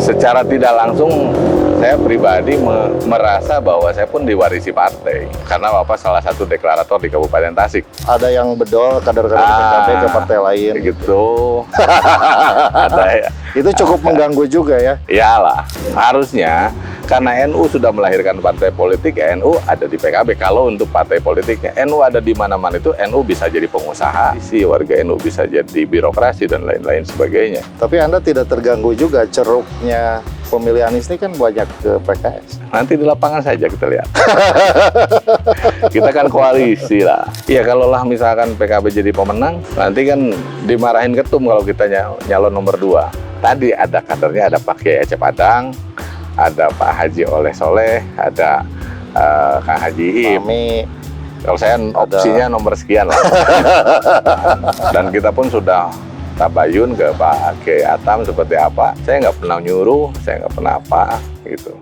secara tidak langsung saya pribadi merasa bahwa saya pun diwarisi partai karena Bapak salah satu deklarator di Kabupaten Tasik. Ada yang bedol kader-kader PKB ke partai lain. Gitu. Ada ya. Itu cukup mengganggu juga ya. Iyalah, harusnya karena NU sudah melahirkan partai politik, ya NU ada di PKB. Kalau untuk partai politiknya, NU ada di mana-mana itu, NU bisa jadi pengusaha, warga NU bisa jadi birokrasi dan lain-lain sebagainya. Tapi Anda tidak terganggu juga ceruknya pemilih Anies ini kan banyak ke PKS. Nanti di lapangan saja kita lihat. Kita kan koalisi lah. Iya, kalau lah misalkan PKB jadi pemenang, nanti kan dimarahin ketum kalau kita nyalon nomor 2. Tadi ada kadernya, ada Pak Kiai Acep Padang, ada Pak Haji Oleh Soleh, ada Kang Haji Im. Kalau saya opsinya nomor sekian lah. Dan kita pun sudah tabayun ke Pak Kiai Atam seperti apa. Saya nggak pernah nyuruh, saya nggak pernah apa gitu.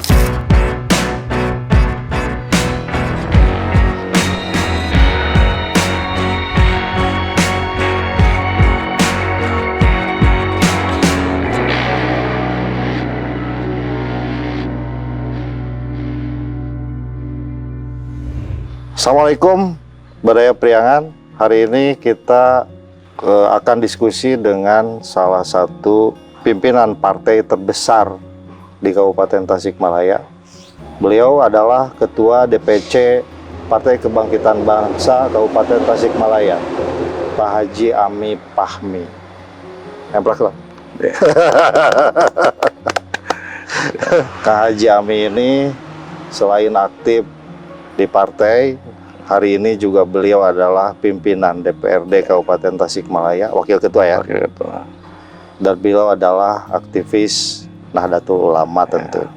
Assalamualaikum, Badaya Priangan. Hari ini kita akan diskusi dengan salah satu pimpinan partai terbesar di Kabupaten Tasikmalaya. Beliau adalah Ketua DPC Partai Kebangkitan Bangsa Kabupaten Tasikmalaya, Pak Haji Ami Pahmi. Emplak lah. Kang Haji Ami ini selain aktif di partai, hari ini juga beliau adalah pimpinan DPRD Kabupaten Tasikmalaya, Wakil Ketua ya. Wakil Ketua. Dan beliau adalah aktivis Nahdlatul Ulama tentu.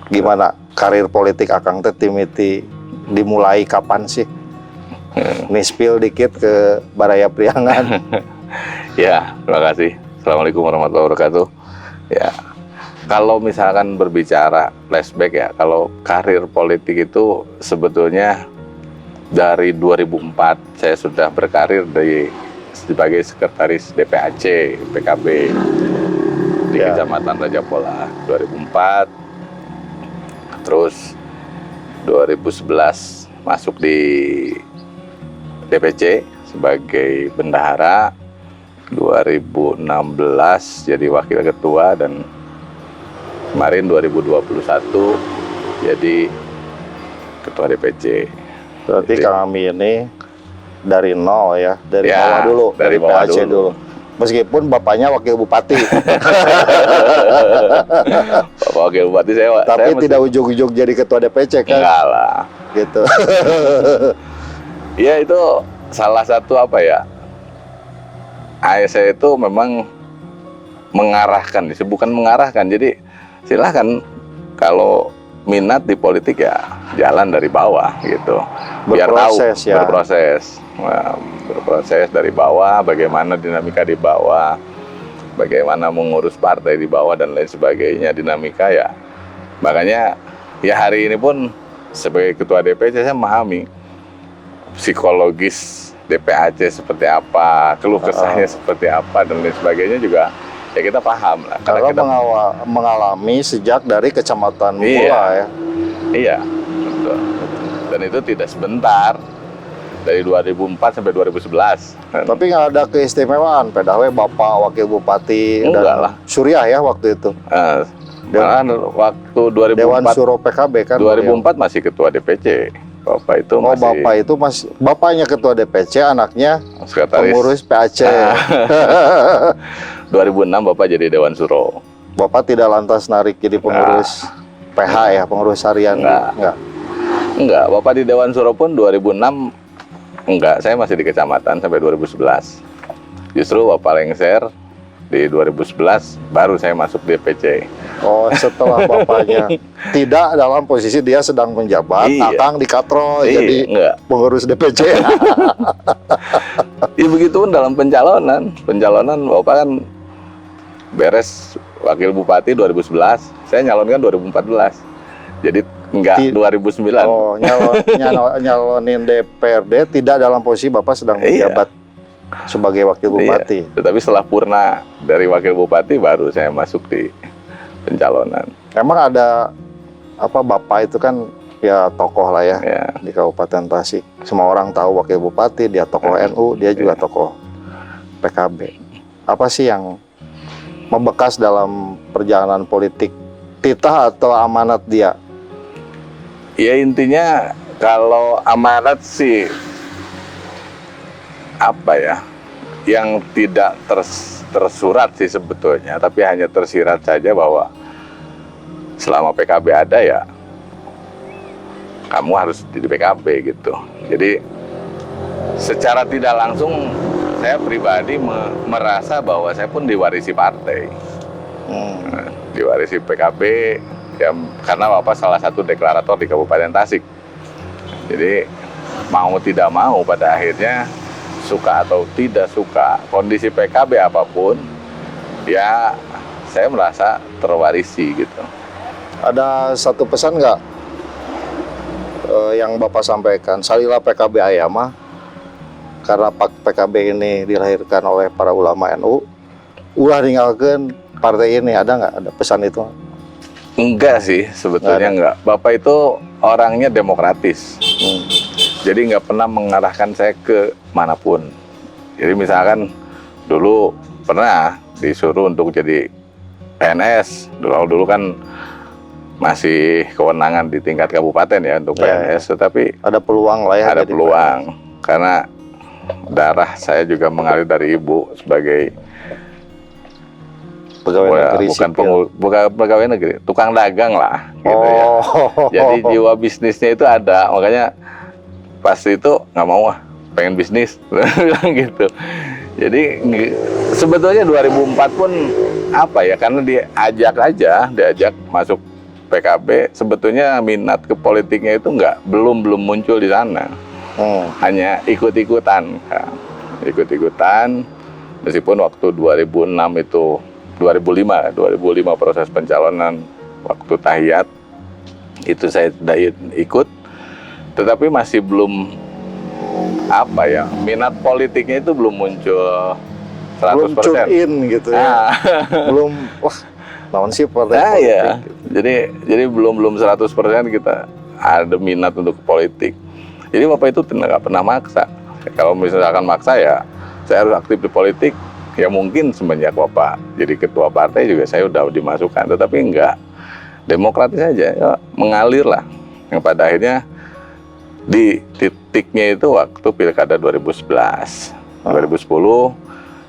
Gimana karir politik Akang teh timiti dimulai kapan sih? Nispil dikit ke Badaya Priangan. Ya, terima kasih. Assalamualaikum warahmatullahi wabarakatuh. Ya, kalau misalkan berbicara flashback ya, kalau karir politik itu sebetulnya dari 2004 saya sudah berkarir sebagai sekretaris DPAC PKB di Kecamatan Raja Pola 2004. Terus 2011 masuk di DPC sebagai bendahara, 2016 jadi wakil ketua, dan kemarin 2021 jadi ketua DPC. Berarti Kang Ami ini dari nol ya, dari Ya, bawah dulu, dari bawah PAC dulu. Meskipun bapaknya wakil bupati. Bapak wakil bupati saya. Tapi saya tidak ujug-ujug jadi ketua DPC kan? enggak lah. Gitu. Ya itu salah satu apa ya? ASE itu memang mengarahkan, bukan mengarahkan. Jadi silahkan kalau minat di politik ya jalan dari bawah gitu. Biar Berproses tahu, ya. berproses dari bawah, bagaimana dinamika di bawah, bagaimana mengurus partai di bawah dan lain sebagainya, dinamika ya. Makanya ya hari ini pun sebagai ketua DPC saya memahami psikologis DPAC seperti apa, keluh kesahnya seperti apa dan lain sebagainya juga ya kita paham lah. Karena kita mengalami sejak dari kecamatan Iya. pula ya. Iya, betul. Dan itu tidak sebentar, dari 2004 sampai 2011. Tapi nggak ada keistimewaan, pedahwe Bapak Wakil Bupati Enggak dan lah. Surya ya waktu itu. Malahan waktu 2004, Dewan Suro PKB kan. 2004 masih ketua DPC. Bapak itu masih Bapak itu masih bapaknya ketua DPC, anaknya sekretaris pengurus PAC. 2006 Bapak jadi Dewan Suro. Bapak tidak lantas narik jadi pengurus PH ya, pengurus harian. Enggak, Bapak di Dewan Suro pun 2006 enggak, saya masih di kecamatan sampai 2011. Justru Bapak lengser di 2011 baru saya masuk DPC. Oh, setelah bapaknya tidak dalam posisi dia sedang menjabat, Iya. Akang dikatro jadi enggak. pengurus DPC. Ya begitu pun dalam pencalonan Bapak kan beres wakil bupati 2011, saya nyalonkan 2014. Jadi enggak 2009. Oh, nyalonin DPRD tidak dalam posisi Bapak sedang menjabat sebagai wakil bupati. Iya. Tetapi setelah purna dari wakil bupati baru saya masuk di pencalonan. Emang ada apa, Bapak itu kan ya tokoh lah ya, Ya. di Kabupaten Tasik. Semua orang tahu wakil bupati, dia tokoh NU, dia juga tokoh PKB. Apa sih yang membekas dalam perjalanan politik titah atau amanat dia? Ya intinya kalau amanat sih apa ya, yang tidak tersurat sih sebetulnya, tapi hanya tersirat saja bahwa selama PKB ada ya kamu harus di PKB gitu. Jadi secara tidak langsung saya pribadi merasa bahwa saya pun diwarisi partai. Diwarisi PKB ya, karena Bapak salah satu deklarator di Kabupaten Tasik. Jadi mau tidak mau pada akhirnya, suka atau tidak suka, kondisi PKB apapun, ya saya merasa terwarisi gitu. Ada satu pesan nggak yang Bapak sampaikan? Salilah PKB Ayama, karena PKB ini dilahirkan oleh para ulama NU. Ulah ninggalkan partai ini, ada nggak? Ada pesan itu? Enggak sih, sebetulnya enggak. Bapak itu orangnya demokratis. Jadi nggak pernah mengarahkan saya ke manapun. Jadi misalkan dulu pernah disuruh untuk jadi PNS. Dulu kan masih kewenangan di tingkat kabupaten ya untuk PNS, tetapi ada peluang lah ya. ada peluang karena darah saya juga mengalir dari ibu sebagai pegawai negeri, bukan pegawai negeri, tukang dagang lah gitu ya. Jadi jiwa bisnisnya itu ada, makanya pas itu nggak mau pengen bisnis bilang gitu. Jadi sebetulnya 2004 pun apa ya, karena diajak masuk PKB, sebetulnya minat ke politiknya itu belum muncul di sana. Hanya ikut-ikutan, meskipun waktu 2006 itu 2005 proses pencalonan waktu tahiyat itu saya sudah ikut, tetapi masih belum apa ya, minat politiknya itu belum muncul 100%. Belum tune in gitu ya. Belum, wah, naon sih partai politik. Ya. Jadi belum 100% kita ada minat untuk politik. Jadi Bapak itu nggak pernah maksa. Kalau misalkan maksa ya, saya harus aktif di politik. Ya mungkin semenjak Bapak jadi ketua partai juga saya udah dimasukkan, tetapi enggak, demokratis saja, ya, mengalir lah. Yang pada akhirnya di titiknya itu waktu Pilkada 2011, 2010,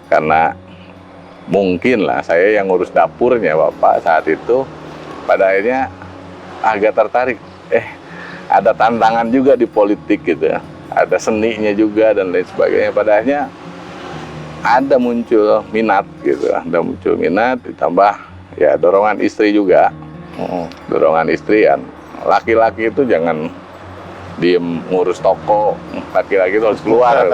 karena mungkin lah saya yang ngurus dapurnya Bapak saat itu, pada akhirnya agak tertarik. Ada tantangan juga di politik gitu, ada seninya juga dan lain sebagainya. Pada akhirnya ada muncul minat gitu, ditambah ya dorongan istri juga. Dorongan istri kan, laki-laki itu jangan diem ngurus toko, laki-laki itu harus keluar.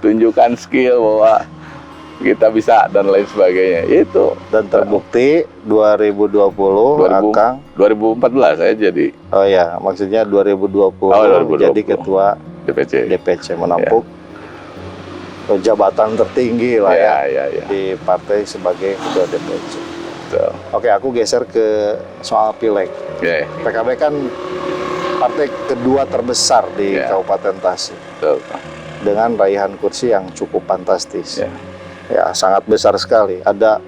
Tunjukkan skill bahwa kita bisa dan lain sebagainya. Itu dan terbukti 2020 Akang 2014 saya jadi. Oh ya, maksudnya 2020, 2020 jadi ketua DPC menampuk jabatan tertinggi lah ya, di partai sebagai ketua DPC. Betul. Oke, aku geser ke soal pileg. PKB kan partai kedua terbesar di Kabupaten Tasik. Betul. Dengan raihan kursi yang cukup fantastis. Ya, sangat besar sekali. Ada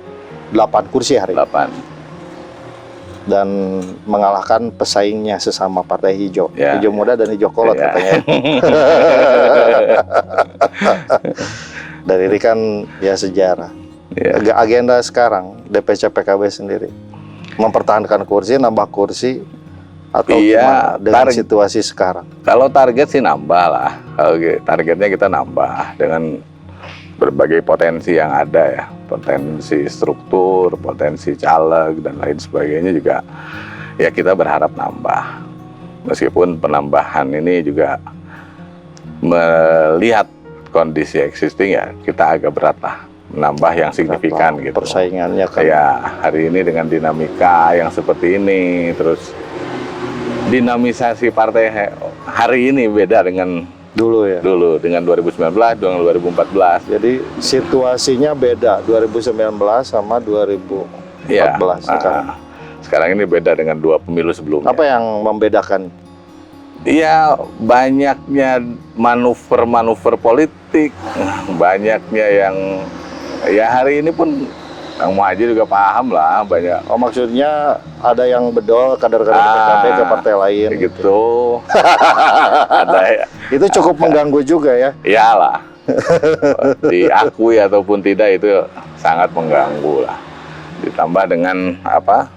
8 kursi hari ini. 8. Dan mengalahkan pesaingnya sesama partai hijau. Hijau muda dan hijau kolot katanya. Dan ini kan ya sejarah. Agenda sekarang DPC PKB sendiri mempertahankan kursi, nambah kursi, atau gimana dengan situasi sekarang? Kalau target sih nambah lah. Targetnya kita nambah dengan berbagai potensi yang ada ya, potensi struktur, potensi caleg dan lain sebagainya juga ya kita berharap nambah. Meskipun penambahan ini juga melihat kondisi existing ya kita agak berat lah menambah yang signifikan gitu. Persaingannya kan. Ya hari ini dengan dinamika yang seperti ini, terus dinamisasi partai hari ini beda dengan Dulu ya. dulu dengan 2019 dengan 2014. Jadi situasinya beda 2019 sama 2014 Ya, sekarang. sekarang ini beda dengan 2 pemilu sebelumnya. Apa yang membedakan? Iya, banyaknya manuver-manuver politik, banyaknya yang ya hari ini pun Kang Muhadjir juga paham lah banyak. Oh, maksudnya ada yang bedol kader-kader PKB ke partai lain gitu. Ada ya. Itu cukup mengganggu juga ya. Iyalah. Diakui ataupun tidak itu sangat mengganggu lah. Ditambah dengan apa?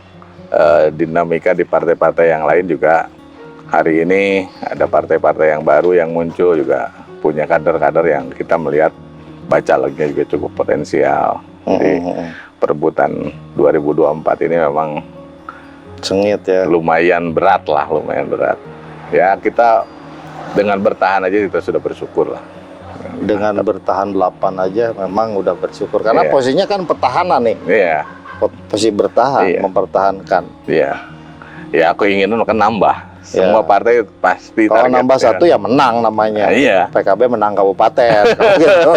Dinamika di partai-partai yang lain juga. Hari ini ada partai-partai yang baru yang muncul juga punya kader-kader yang kita melihat bacaleknya juga cukup potensial. Jadi perebutan 2024 ini memang Sengit ya. lumayan berat lah, lumayan berat. Ya kita dengan bertahan aja kita sudah bersyukur lah. Dengan bertahan 8 aja memang udah bersyukur. Karena Iya. posisinya kan petahana nih. Iya, Posisi bertahan, Iya. mempertahankan. iya. Ya aku ingin kan nambah. Semua Ya. partai pasti Kalau targetnya. nambah satu ya menang namanya. Iya. PKB menang kabupaten. Gitu.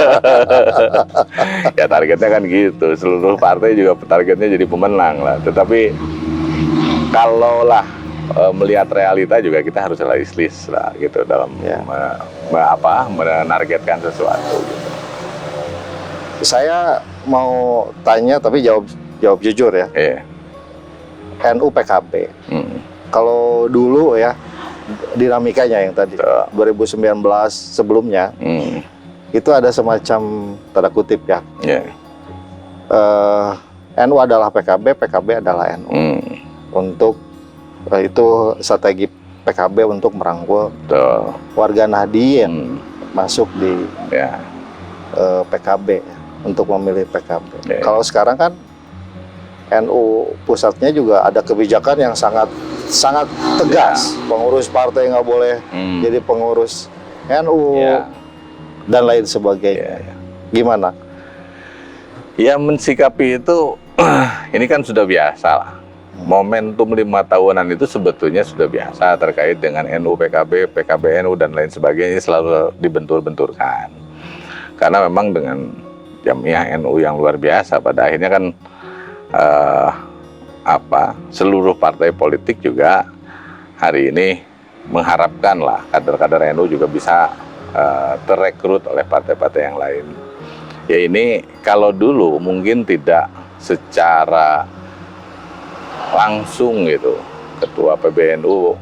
Ya targetnya kan gitu. Seluruh partai juga targetnya jadi pemenang lah. Tetapi kalaulah melihat realita juga kita harus realistis lah gitu dalam Ya. menargetkan sesuatu gitu. Saya mau tanya tapi jawab jujur ya. Iya. NU PKB. Hmm. Kalau dulu ya dinamikanya yang tadi Betul. 2019 sebelumnya Hmm. itu ada semacam tanda kutip ya. Iya. NU adalah PKB, PKB adalah NU. Hmm. Untuk itu strategi PKB untuk merangkul Betul. warga Nahdien Hmm. masuk di Ya. PKB untuk memilih PKB. Ya. Kalau sekarang kan NU pusatnya juga ada kebijakan yang sangat tegas. Pengurus partai nggak boleh Hmm. jadi pengurus NU Ya. dan lain sebagainya. Ya, ya. Gimana? Ya mensikapi itu ini kan sudah biasa lah. Momentum 5 tahunan itu sebetulnya sudah biasa terkait dengan NU PKB, PKB NU dan lain sebagainya selalu dibentur-benturkan. Karena memang dengan jamiah NU yang luar biasa pada akhirnya kan seluruh partai politik juga hari ini mengharapkan lah kader-kader NU juga bisa terrekrut oleh partai-partai yang lain. Ya ini kalau dulu mungkin tidak secara langsung gitu Ketua PBNU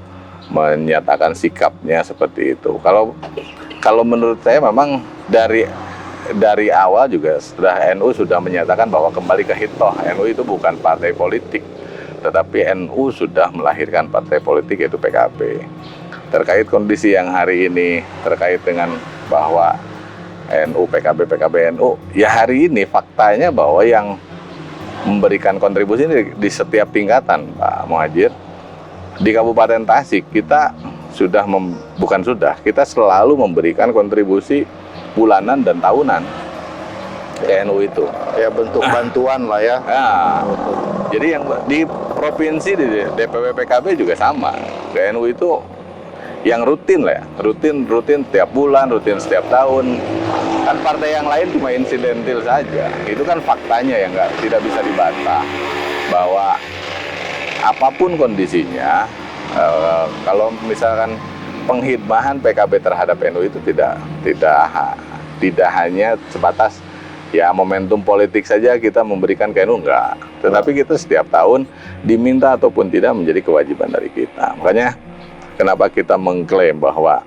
menyatakan sikapnya seperti itu. Kalau menurut saya memang dari awal juga sudah NU sudah menyatakan bahwa kembali ke hitoh. NU itu bukan partai politik, tetapi NU sudah melahirkan partai politik yaitu PKB. Terkait kondisi yang hari ini terkait dengan bahwa NU PKB NU, ya hari ini faktanya bahwa yang memberikan kontribusi ini di setiap tingkatan, Pak Muhadjir. Di Kabupaten Tasik kita kita selalu memberikan kontribusi bulanan dan tahunan ke NU itu. Ya bentuk bantuan lah ya. Nah, jadi yang di provinsi di DPW PKB juga sama. Ke NU itu yang rutin lah ya, rutin tiap bulan, rutin setiap tahun. Kan partai yang lain cuma insidentil saja. Itu kan faktanya yang tidak bisa dibantah bahwa apapun kondisinya, kalau misalkan penghidmahan PKB terhadap NU itu tidak hanya sebatas ya momentum politik saja kita memberikan ke NU, enggak. Tetapi kita setiap tahun diminta ataupun tidak menjadi kewajiban dari kita. Makanya kenapa kita mengklaim bahwa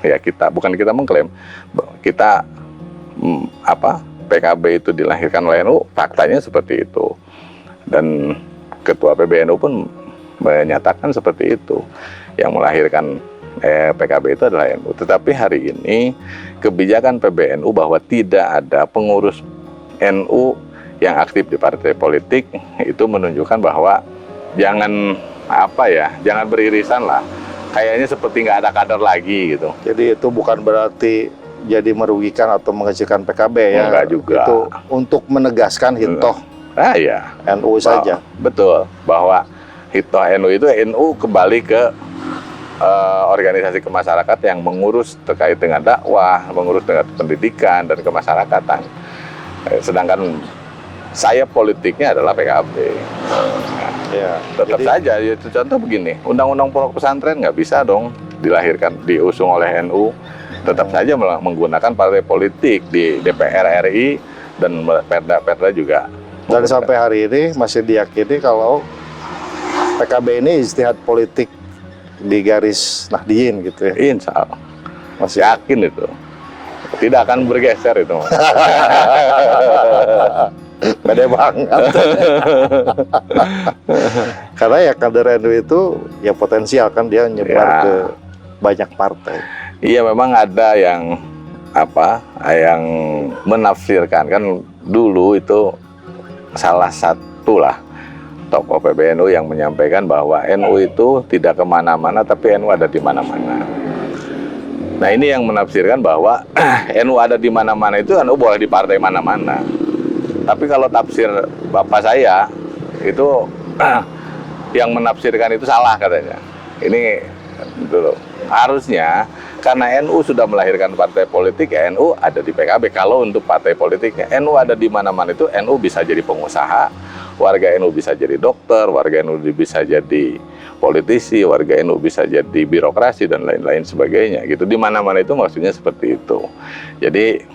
ya bukan kita mengklaim kita PKB itu dilahirkan oleh NU, faktanya seperti itu. Dan Ketua PBNU pun menyatakan seperti itu. Yang melahirkan PKB itu adalah NU. Tetapi hari ini kebijakan PBNU bahwa tidak ada pengurus NU yang aktif di partai politik itu menunjukkan bahwa jangan beririsan lah. Kayaknya seperti nggak ada kader lagi gitu. Jadi itu bukan berarti jadi merugikan atau mengecilkan PKB ya. Enggak juga. Itu untuk menegaskan hitoh Ya. NU saja. Betul, bahwa hitoh NU itu NU kembali ke organisasi kemasyarakatan yang mengurus terkait dengan dakwah, mengurus dengan pendidikan dan kemasyarakatan. Sedangkan saya politiknya adalah PKB. Ya, Tetap saja, itu contoh begini, undang-undang pondok pesantren nggak bisa dong dilahirkan, diusung oleh NU. Tetap saja menggunakan partai politik di DPR RI dan Perda juga. Dan sampai hari ini masih diyakini kalau PKB ini ijtihad politik di garis Nahdliyin gitu ya. Insya Allah. Masih Yakin itu. Tidak akan bergeser itu. Pede banget. Karena ya kader NU itu ya potensial kan, dia nyebar Ya. ke banyak partai. Iya, memang ada yang yang menafsirkan kan dulu itu salah satu lah tokoh PBNU yang menyampaikan bahwa NU itu tidak kemana-mana tapi NU ada di mana-mana. Nah, ini yang menafsirkan bahwa NU ada di mana-mana itu NU boleh di partai mana-mana. Tapi kalau tafsir bapak saya itu yang menafsirkan itu salah katanya. Ini dulu harusnya karena NU sudah melahirkan partai politik, ya NU ada di PKB. Kalau untuk partai politiknya, NU ada di mana-mana itu NU bisa jadi pengusaha, warga NU bisa jadi dokter, warga NU bisa jadi politisi, warga NU bisa jadi birokrasi dan lain-lain sebagainya. Gitu di mana-mana itu maksudnya seperti itu. Jadi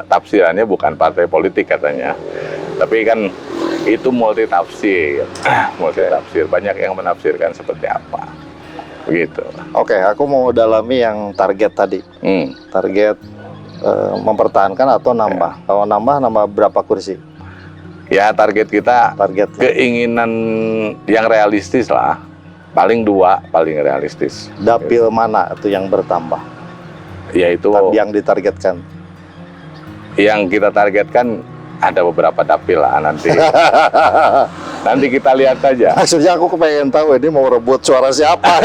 tafsirannya bukan partai politik katanya, tapi kan itu multi tafsir, banyak yang menafsirkan seperti apa, begitu. Oke, aku mau dalami yang target tadi. Target mempertahankan atau nambah. Kalau nambah berapa kursi? Ya, target kita, keinginan yang realistis lah, paling 2, paling realistis. Dapil mana itu yang bertambah? Yaitu yang ditargetkan. Yang kita targetkan ada beberapa dapil lah nanti. Nanti kita lihat saja. Maksudnya aku kepengen tahu ini mau rebut suara siapa.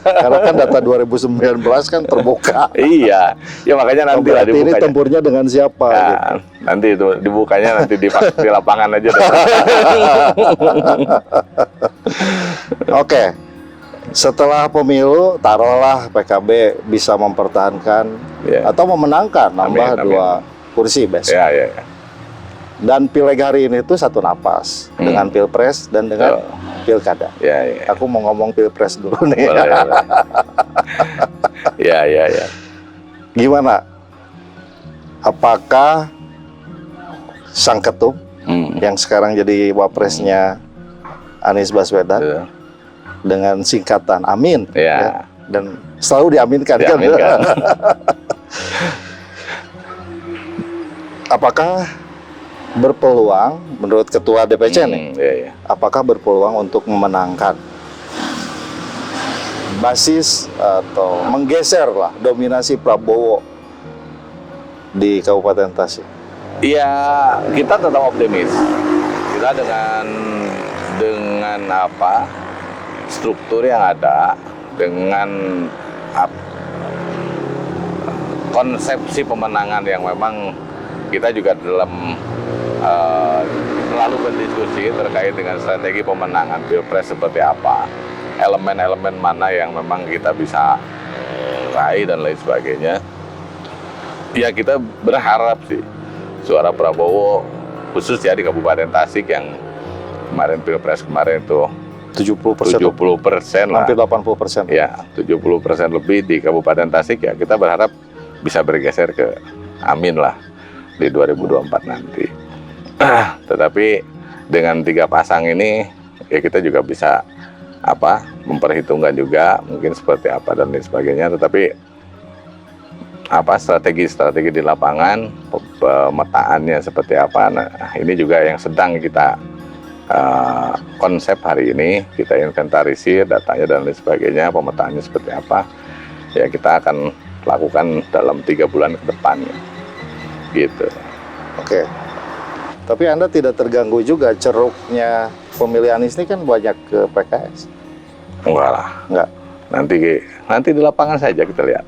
Karena kan data 2019 kan terbuka. Iya, ya makanya nanti lah dibukanya. Ini tempurnya dengan siapa? Ya, gitu. Nanti itu dibukanya nanti di lapangan aja. Oke. Setelah pemilu, taruhlah PKB bisa mempertahankan atau memenangkan, nambah 2 kursi besok. Ya. Dan pileg hari ini tuh satu napas dengan pilpres dan dengan pilkada. Ya. Aku mau ngomong pilpres dulu nih. Boleh. Ya. Gimana? Apakah sang ketum yang sekarang jadi wapresnya Anies Baswedan dengan singkatan Amin ya, dan selalu diaminkan. Apakah berpeluang menurut ketua DPC nih? Apakah berpeluang untuk memenangkan basis atau menggeser lah dominasi Prabowo di Kabupaten Tasik? Iya, kita tetap optimis. Kita dengan struktur yang ada, dengan konsepsi pemenangan yang memang kita juga dalam selalu berdiskusi terkait dengan strategi pemenangan pilpres seperti apa, elemen-elemen mana yang memang kita bisa raih dan lain sebagainya. Ya, kita berharap sih suara Prabowo khusus ya di Kabupaten Tasik yang kemarin pilpres kemarin itu 70% lah, hampir 80%. Ya, 70% lebih di Kabupaten Tasik, ya kita berharap bisa bergeser ke Amin lah di 2024 nanti. Tetapi dengan 3 pasang ini ya kita juga bisa memperhitungkan juga mungkin seperti apa dan lain sebagainya. Tetapi strategi di lapangan, pemetaannya seperti apa, nah ini juga yang sedang kita konsep hari ini, kita inventarisir datanya dan lain sebagainya, pemetaannya seperti apa, ya kita akan lakukan dalam 3 bulan ke depan gitu. Oke. Tapi Anda tidak terganggu juga ceruknya pemilih Anies ini kan banyak ke PKS? Enggak lah. Enggak. Nanti di lapangan saja kita lihat.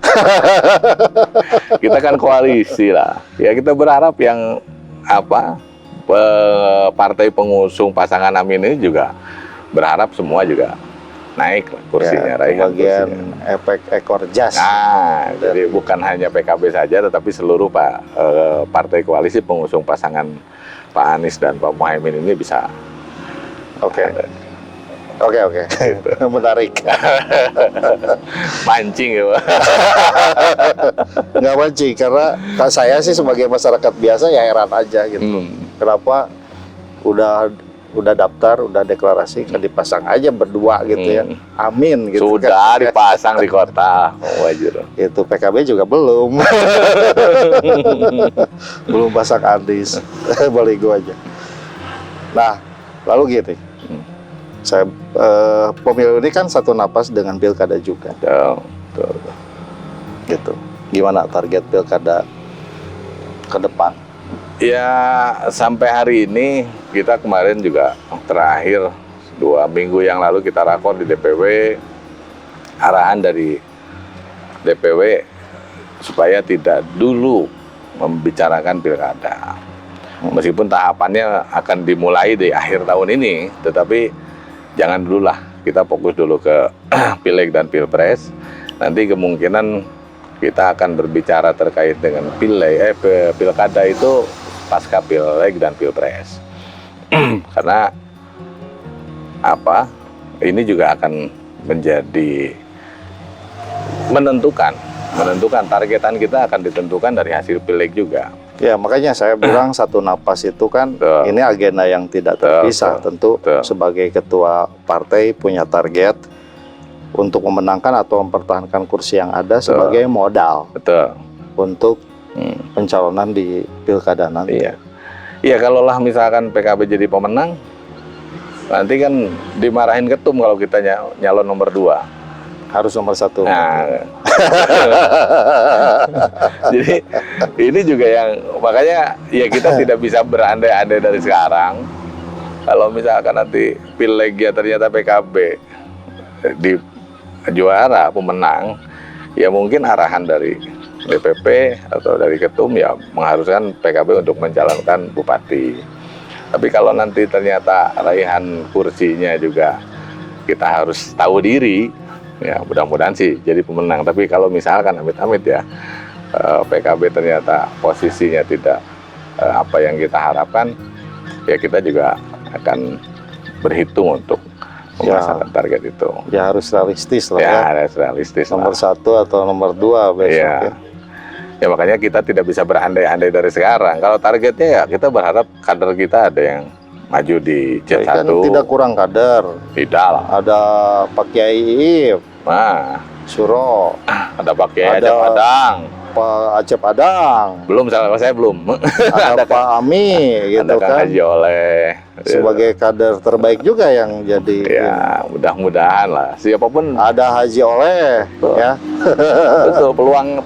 Kita kan koalisi lah. Ya kita berharap yang partai pengusung pasangan Amin ini juga berharap semua juga naik lah kursinya, raihan bagian kursinya. efek ekor jas. Nah, jadi bukan hanya PKB saja, tetapi seluruh partai koalisi pengusung pasangan Pak Anies dan Pak Muhaimin ini bisa. Oke. ada. Oke. Menarik. Mancing ya, Pak. Nggak mancing, karena saya sih sebagai masyarakat biasa ya heran aja gitu. Kenapa udah daftar, udah deklarasi, kan dipasang aja berdua gitu ya. Amin gitu. Sudah kan. dipasang di kota. Wajar. Itu PKB juga belum. Belum pasang Anies. Baligo aja. Nah, lalu gini. Saya pemilu ini kan satu napas dengan pilkada juga. Betul. Gitu. Gimana target pilkada ke depan? Ya, sampai hari ini kita kemarin juga terakhir 2 minggu yang lalu kita rakor di DPW, arahan dari DPW supaya tidak dulu membicarakan pilkada. Meskipun tahapannya akan dimulai di akhir tahun ini, tetapi jangan dululah, kita fokus dulu ke Pileg dan Pilpres. Nanti kemungkinan kita akan berbicara terkait dengan pilkada itu pasca Pileg dan Pilpres. Karena apa? Ini juga akan menjadi menentukan targetan kita akan ditentukan dari hasil Pileg juga. Ya, makanya saya bilang satu napas itu kan ini agenda yang tidak terpisah. Tentu sebagai ketua partai punya target untuk memenangkan atau mempertahankan kursi yang ada sebagai modal untuk pencalonan di pilkada nanti. Iya, kalau lah misalkan PKB jadi pemenang, nanti kan dimarahin ketum kalau kita nyalon nomor 2. Harus nomor 1. Nah, jadi ini juga yang makanya ya kita tidak bisa berandai-andai dari sekarang. Kalau misalkan nanti Pileg ya ternyata PKB di juara pemenang, ya mungkin arahan dari DPP atau dari ketum ya mengharuskan PKB untuk mencalonkan bupati. Tapi kalau nanti ternyata raihan kursinya juga kita harus tahu diri, ya mudah-mudahan sih jadi pemenang. Tapi kalau misalkan amit-amit ya PKB ternyata posisinya tidak apa yang kita harapkan, ya kita juga akan berhitung untuk memasangkan target itu. Ya harus realistis lah ya. Harus realistis. Nomor 1 atau nomor 2 besok ya. Ya makanya kita tidak bisa berandai-andai dari sekarang. Kalau targetnya ya kita berharap kader kita ada yang maju di C1. Kan tidak kurang kader. Tidak lah. Ada Pak Kiai Iif, Suro, ada Pak Kiai Acep Adang, Pak Acep Adang. Belum, saya belum. Ada Pak Ami, gitu ada kan. Haji Oleh. Sebagai kader terbaik juga yang jadi. Ya, mudah-mudahan lah. Siapapun. Ada Haji Oleh, ya. Betul,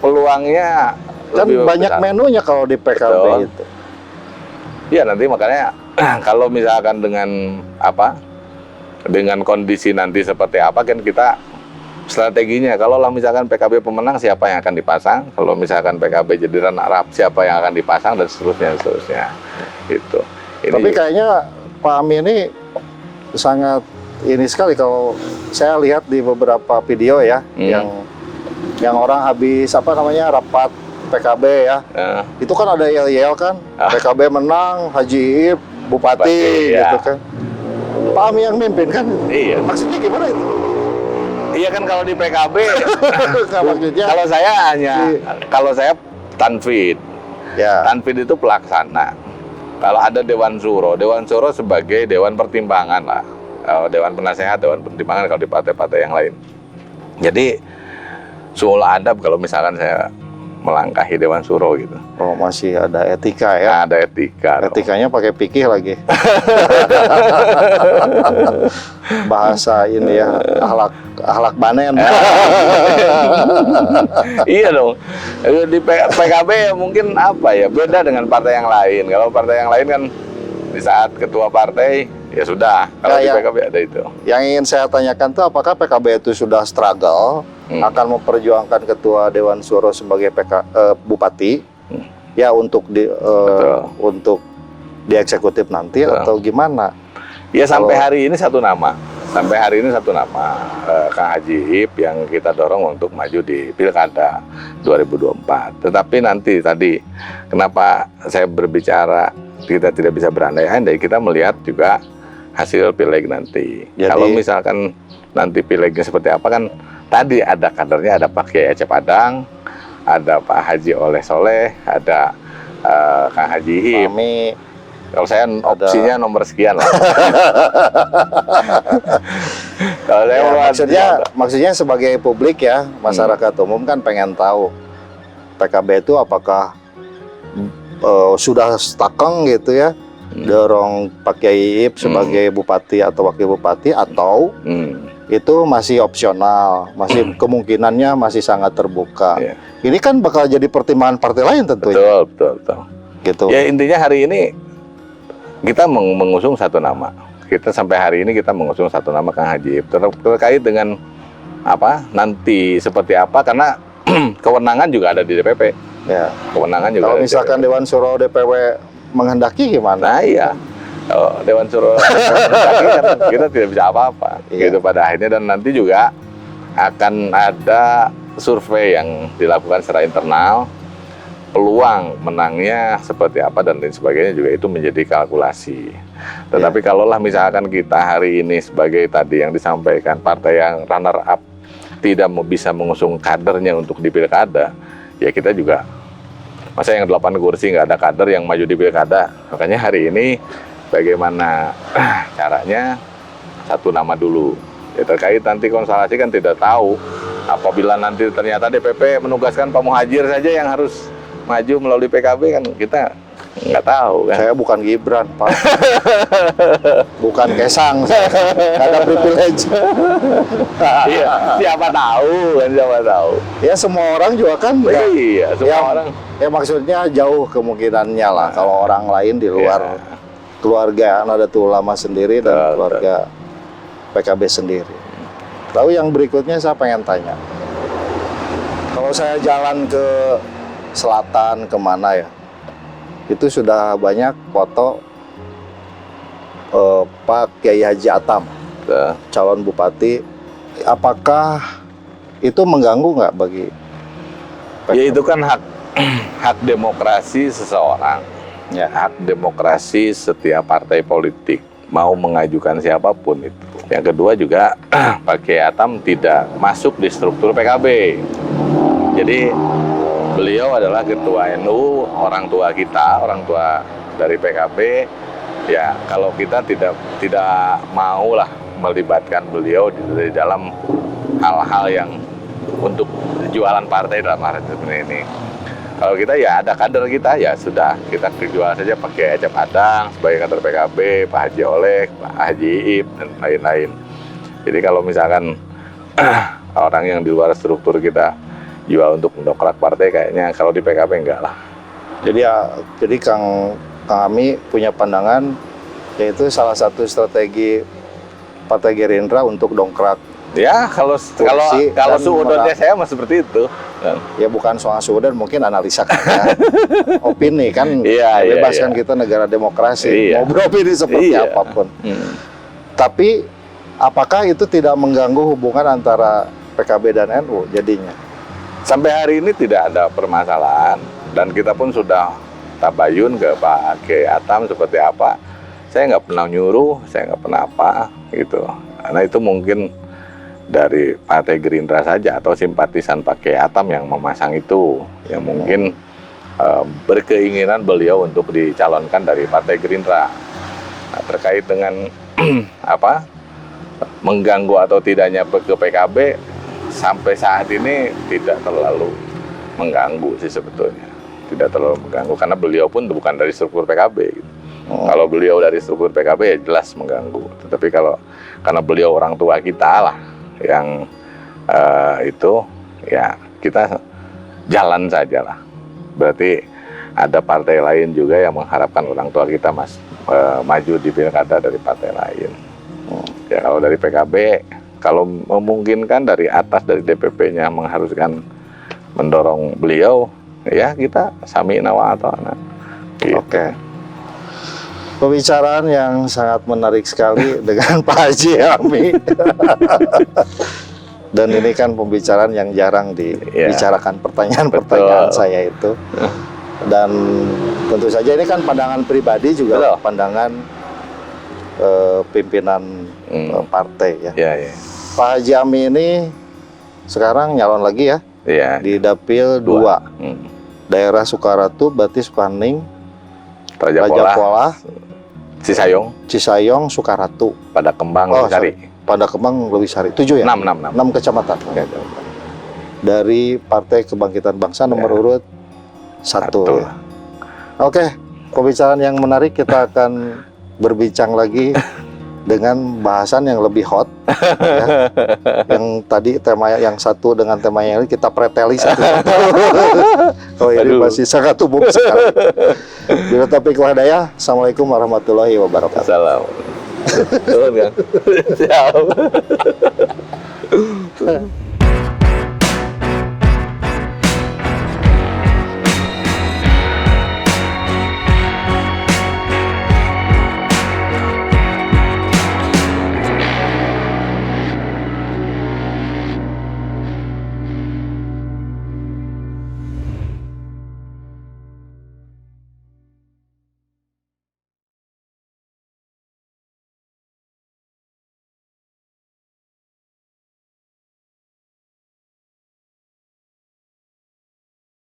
peluangnya. Kan banyak besar menunya kalau di PKB itu. Iya, nanti makanya kalau misalkan dengan kondisi nanti seperti apa kan kita strateginya. Kalau misalkan PKB pemenang, siapa yang akan dipasang? Kalau misalkan PKB jadi runner-up, siapa yang akan dipasang, dan seterusnya gitu. Tapi kayaknya Pak Ami ini sangat ini sekali kalau saya lihat di beberapa video ya, yang orang habis rapat PKB ya. Itu kan ada yel-yel kan, PKB menang, Haji Iif bupati gitu kan. Pak Ami yang mimpin kan? Iya. Maksudnya gimana itu? Iya kan kalau di PKB, kalau saya tanfid. Ya. Tanfid itu pelaksana. Kalau ada Dewan Suro sebagai Dewan Pertimbangan lah. Dewan Penasehat, Dewan Pertimbangan kalau di partai-partai yang lain. Jadi sul adab kalau misalkan saya melangkahi Dewan Suro gitu. Oh, masih ada etika ya? Ada etika. Etikanya pakai pikih lagi. Bahasa ini ya, akhlak banen. Iya dong. Di PKB mungkin beda dengan partai yang lain. Kalau partai yang lain kan di saat ketua partai ya sudah. Kalau di PKB ada itu. Yang ingin saya tanyakan tuh apakah PKB itu sudah struggle akan memperjuangkan ketua Dewan Suro sebagai bupati ya untuk di eksekutif nanti atau gimana? Ya sampai hari ini satu nama Sampai hari ini satu nama, Kang Haji Ip yang kita dorong untuk maju di Pilkada 2024. Tetapi nanti tadi, kenapa saya berbicara kita tidak bisa berandai-andai, kita melihat juga hasil pileg nanti. Jadi, kalau misalkan nanti pilegnya seperti apa kan, tadi ada kadernya, ada Pak Kiai Acep Padang, ada Pak Haji Oleh Soleh, ada Kang Haji Ip. kami Kalau saya opsinya nomor sekian lah. Kalau saya maksudnya sebagai publik ya, masyarakat umum kan pengen tahu PKB itu apakah sudah stakeng gitu ya, dorong Pak Kiai Ip sebagai bupati atau wakil bupati, atau itu masih opsional, masih kemungkinannya masih sangat terbuka. Iya. Ini kan bakal jadi pertimbangan partai lain tentunya. Betul. Gitu. Ya intinya hari ini kita mengusung satu nama. Kita sampai hari ini kita mengusung satu nama, Kang Haji Ip. Terkait dengan apa nanti seperti apa, karena kewenangan juga ada di DPP. Ya. Kewenangan juga. Kalau ada misalkan di DPP. Dewan Suro DPW menghendaki gimana? Nah iya. Dewan Suro menghendaki kan kita tidak bisa apa-apa. Iya. Gitu pada akhirnya, dan nanti juga akan ada survei yang dilakukan secara internal. Peluang menangnya seperti apa dan lain sebagainya juga itu menjadi kalkulasi. Tetapi kalaulah misalkan kita hari ini sebagai tadi yang disampaikan, partai yang runner up tidak bisa mengusung kadernya untuk di pilkada, ya kita juga masa yang 8 kursi nggak ada kader yang maju di pilkada. Makanya hari ini bagaimana caranya satu nama dulu. Ya, terkait nanti konstelasi kan tidak tahu. Apabila nanti ternyata DPP menugaskan Pak Muhajir saja yang harus maju melalui PKB, kan kita nggak tahu kan. Saya bukan Gibran, Pak. Bukan Kesang, saya nggak ada privilege. Iya, siapa tahu kan, siapa tahu. Ya semua orang juga kan. Iya, semua orang. Ya maksudnya jauh kemungkinannya lah kalau orang lain di luar keluarga Nahdlatul Ulama sendiri dan keluarga PKB sendiri. Lalu yang berikutnya saya pengen tanya, kalau saya jalan ke selatan kemana ya, itu sudah banyak foto Pak Kiai Haji Atam, calon bupati. Apakah itu mengganggu nggak bagi PKB? Ya itu kan hak demokrasi seseorang, ya hak demokrasi setiap partai politik mau mengajukan siapapun itu. Yang kedua juga Pak Kiai Atam tidak masuk di struktur PKB, jadi beliau adalah ketua NU, orang tua kita, orang tua dari PKB. Ya, kalau kita tidak maulah melibatkan beliau di dalam hal-hal yang untuk jualan partai dalam hal seperti ini. Kalau kita ya ada kader kita, ya sudah kita jual saja pakai Acep Padang sebagai kader PKB, Pak Haji Oleh, Pak Haji Ip dan lain-lain. Jadi kalau misalkan orang yang di luar struktur kita jual untuk mendongkrak partai, kayaknya kalau di PKB enggak lah. Jadi Kang Ami punya pandangan, yaitu salah satu strategi Partai Gerindra untuk dongkrak. Ya kalau suudonnya saya mah seperti itu. Ya bukan soal suudon, mungkin analisa kan ya. Opini kan, Iya, bebas iya. kan kita negara demokrasi. Iya. Mau beropini seperti Iya. apapun. Tapi apakah itu tidak mengganggu hubungan antara PKB dan NU jadinya? Sampai hari ini tidak ada permasalahan, dan kita pun sudah tabayun ke Pak Kiai Atam seperti apa. Saya nggak pernah nyuruh, saya nggak pernah apa gitu. Karena itu mungkin dari Partai Gerindra saja atau simpatisan Pak Kiai Atam yang memasang itu, yang mungkin berkeinginan beliau untuk dicalonkan dari Partai Gerindra. Nah, terkait dengan apa mengganggu atau tidaknya ke PKB, sampai saat ini tidak terlalu mengganggu sih sebetulnya. Tidak terlalu mengganggu karena beliau pun bukan dari struktur PKB gitu. Kalau beliau dari struktur PKB ya jelas mengganggu. Tetapi karena beliau orang tua kita lah yang itu, ya kita jalan saja lah. Berarti ada partai lain juga yang mengharapkan orang tua kita maju di pilkada dari partai lain. Ya kalau dari PKB, kalau memungkinkan dari atas, dari DPP-nya mengharuskan mendorong beliau, ya kita sami'na wa ata'na. Gitu. Oke. Pembicaraan yang sangat menarik sekali dengan Pak Haji Ami. Dan ini kan pembicaraan yang jarang dibicarakan, pertanyaan-pertanyaan saya itu. Dan tentu saja ini kan pandangan pribadi juga, Betul. pandangan pimpinan partai ya. Iya. Pak Haji Ami ini sekarang nyalon lagi ya Iya. di Dapil 2. Daerah Sukaratu, berarti Sukaning, Raja Raja Pola, Pola, Cisayong, Cisayong, Sukaratu. pada Kembang, Oh, Sari. Pada Kemang, Lewisari. 7 ya? 6. 6 kecamatan. Ya, Dari Partai Kebangkitan Bangsa nomor urut 1. Satu. Ya. Oke, pembicaraan yang menarik, kita akan berbincang lagi dengan bahasan yang lebih hot. Ya. Yang tadi tema yang satu dengan tema yang lain kita preteli satu-satu. Kalau ini Aduh. masih sangat umum sekali. Bila topik wadaya, Assalamualaikum warahmatullahi wabarakatuh. Salam. Turun kan? Siap.